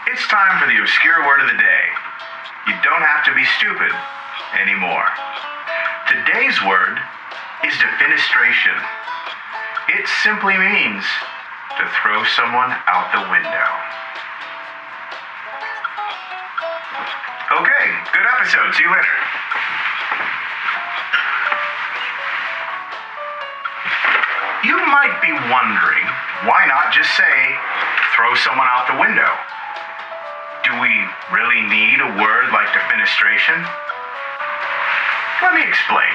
It's time for the obscure word of the day. You don't have to be stupid anymore. Today's word is defenestration. It simply means to throw someone out the window. Okay, good episode. See you later. You might be wondering, why not just say, throw someone out the window? Do we really need a word like defenestration? Let me explain.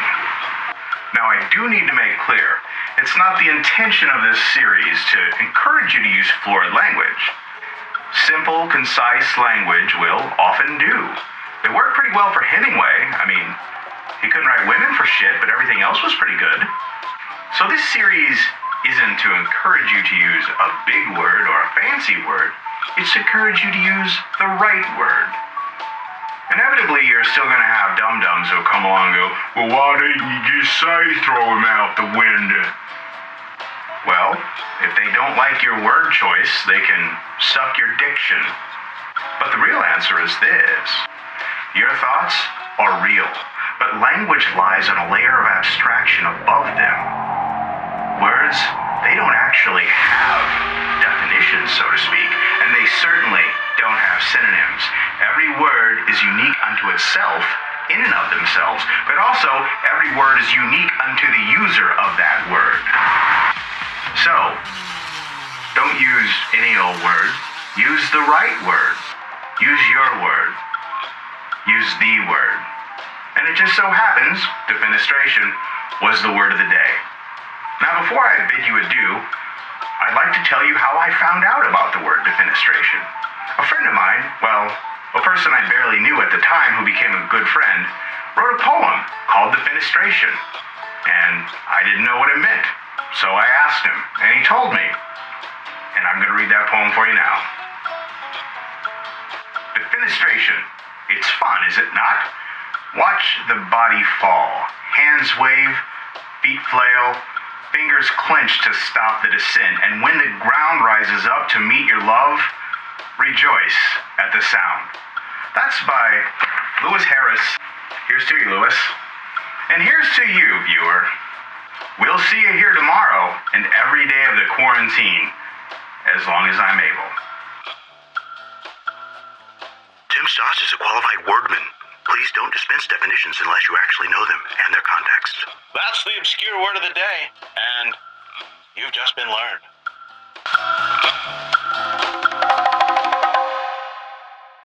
Now, I do need to make clear, it's not the intention of this series to encourage you to use florid language. Simple, concise language will often do. It worked pretty well for Hemingway. I mean, he couldn't write women for shit, but everything else was pretty good. So this series isn't to encourage you to use a big word or a fancy word. It's to encourage you to use the right word. Inevitably, you're still going to have dum-dums who'll come along and go, well, why didn't you just say throw him out the window? Well, if they don't like your word choice, they can suck your diction. But the real answer is this. Your thoughts are real, but language lies on a layer of abstraction above them. Words, they don't actually have definitions, so to speak, and they certainly don't have synonyms. Every word is unique unto itself, in and of themselves, but also every word is unique unto the user of that word. So, don't use any old word. Use the right word. Use your word. Use the word. And it just so happens, defenestration was the word of the day. Now, before I bid you adieu, I'd like to tell you how I found out about the word defenestration. A friend of mine, well, a person I barely knew at the time who became a good friend, wrote a poem called Defenestration. And I didn't know what it meant. So I asked him, and he told me. And I'm going to read that poem for you now. Defenestration. It's fun, is it not? Watch the body fall. Hands wave, feet flail, fingers clench to stop the descent. And when the ground rises up to meet your love, rejoice at the sound. That's by Lewis Harris. Here's to you, Lewis. And here's to you, viewer. We'll see you here tomorrow and every day of the quarantine, as long as I'm able. Tim Stoss is a qualified wordman. Please don't dispense definitions unless you actually know them and their context. That's the obscure word of the day, and you've just been learned.